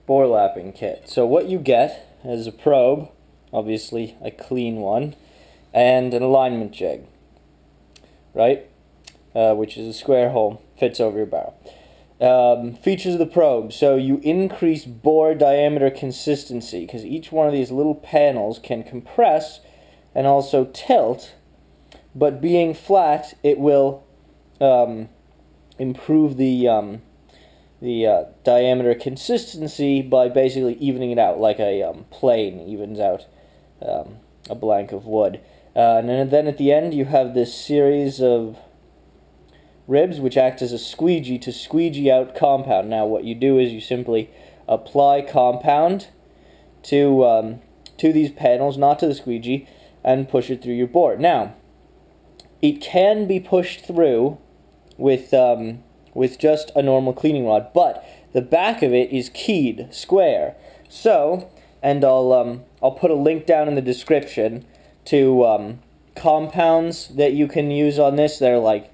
bore lapping kit. So what you get is a probe, obviously a clean one, and an alignment jig, right? Which is a square hole, fits over your barrel. Features of the probe: so you increase bore diameter consistency, because each one of these little panels can compress and also tilt, but being flat, it will improve the diameter consistency by basically evening it out, like a plane evens out a blank of wood. And then at the end you have this series of ribs which act as a squeegee to squeegee out compound. Now what you do is you simply apply compound to these panels, not to the squeegee, and push it through your bore. Now, it can be pushed through with just a normal cleaning rod, but the back of it is keyed square. So, and I'll put a link down in the description to compounds that you can use on this. They're like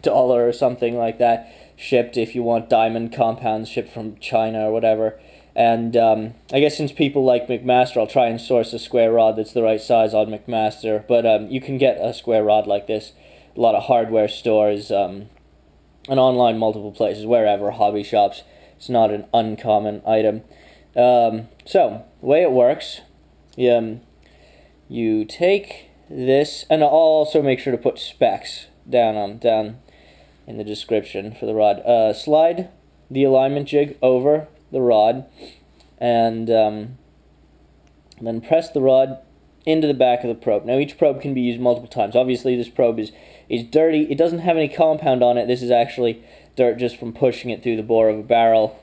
$1 or something like that, shipped if you want diamond compounds shipped from China or whatever. And I guess since people like McMaster, I'll try and source a square rod that's the right size on McMaster. But you can get a square rod like this a lot of hardware stores, and online multiple places, wherever, hobby shops. It's not an uncommon item. So, the way it works, you take this, and I'll also make sure to put specs down in the description for the rod. Slide the alignment jig over the rod, and then press the rod into the back of the probe. Now each probe can be used multiple times. Obviously this probe is dirty. It doesn't have any compound on it. This is actually dirt just from pushing it through the bore of a barrel,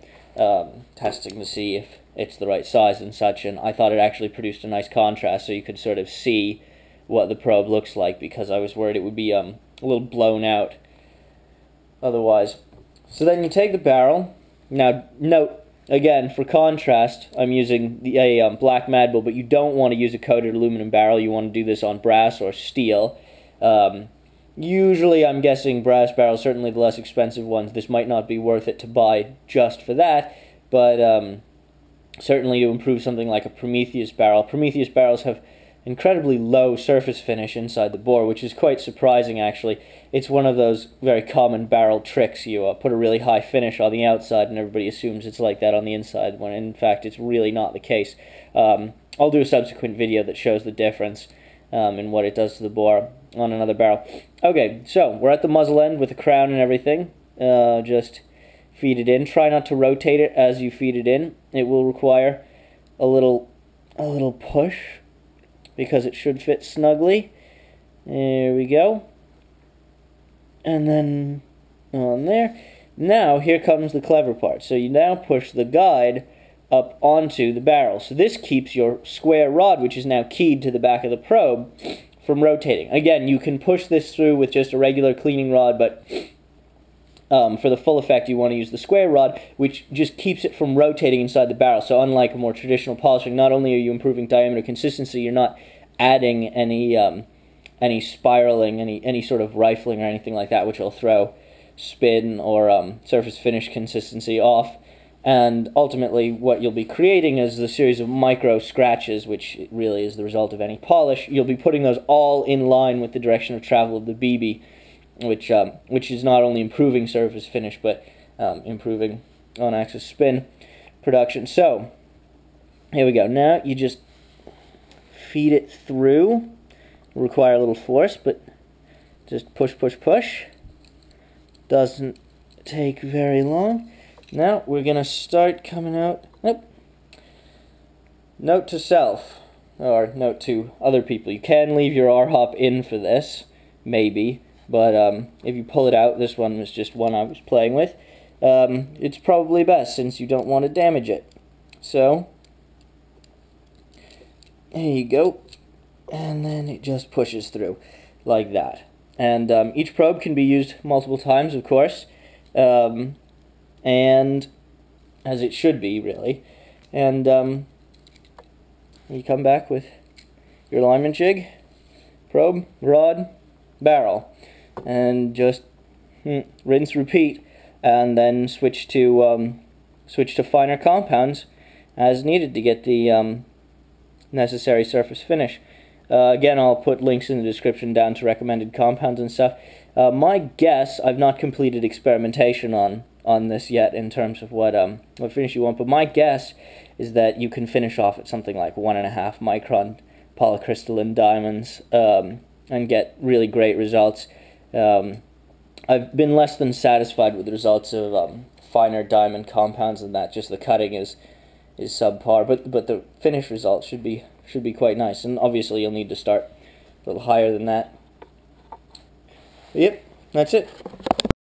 testing to see if it's the right size and such, and I thought it actually produced a nice contrast so you could sort of see what the probe looks like, because I was worried it would be a little blown out otherwise. So then you take the barrel. Now note, again, for contrast, I'm using a black Mad Bull, but you don't want to use a coated aluminum barrel. You want to do this on brass or steel. Usually, I'm guessing brass barrels, certainly the less expensive ones, this might not be worth it to buy just for that, but certainly to improve something like a Prometheus barrel. Prometheus barrels have incredibly low surface finish inside the bore, which is quite surprising, actually. It's one of those very common barrel tricks. You put a really high finish on the outside and everybody assumes it's like that on the inside, when in fact it's really not the case. I'll do a subsequent video that shows the difference in what it does to the bore on another barrel. Okay, so we're at the muzzle end with the crown and everything. Just feed it in. Try not to rotate it as you feed it in. It will require a little push, because it should fit snugly. There we go. And then on there. Now here comes the clever part. So you now push the guide up onto the barrel. So this keeps your square rod, which is now keyed to the back of the probe, from rotating. Again, you can push this through with just a regular cleaning rod, but for the full effect you want to use the square rod, which just keeps it from rotating inside the barrel. So unlike a more traditional polishing, not only are you improving diameter consistency, you're not adding any spiraling, any sort of rifling or anything like that, which will throw spin or surface finish consistency off. And ultimately what you'll be creating is the series of micro scratches, which really is the result of any polish. You'll be putting those all in line with the direction of travel of the BB, which is not only improving surface finish, but improving on-axis spin production. So, here we go. Now you just feed it through. It'll require a little force, but just push, push, push. Doesn't take very long. Now we're going to start coming out. Nope. Note to self, or note to other people. You can leave your R-hop in for this, maybe. But if you pull it out, this one was just one I was playing with, it's probably best, since you don't want to damage it. So, there you go. And then it just pushes through, like that. And each probe can be used multiple times, of course, and as it should be, really. And you come back with your alignment jig, probe, rod, barrel, and just rinse, repeat, and then switch to finer compounds as needed to get the necessary surface finish. Again, I'll put links in the description down to recommended compounds and stuff. My guess, I've not completed experimentation on this yet in terms of what finish you want, but my guess is that you can finish off at something like 1.5 micron polycrystalline diamonds and get really great results. I've been less than satisfied with the results of finer diamond compounds than that. Just the cutting is subpar, but the finish results should be quite nice. And obviously you'll need to start a little higher than that. Yep, that's it.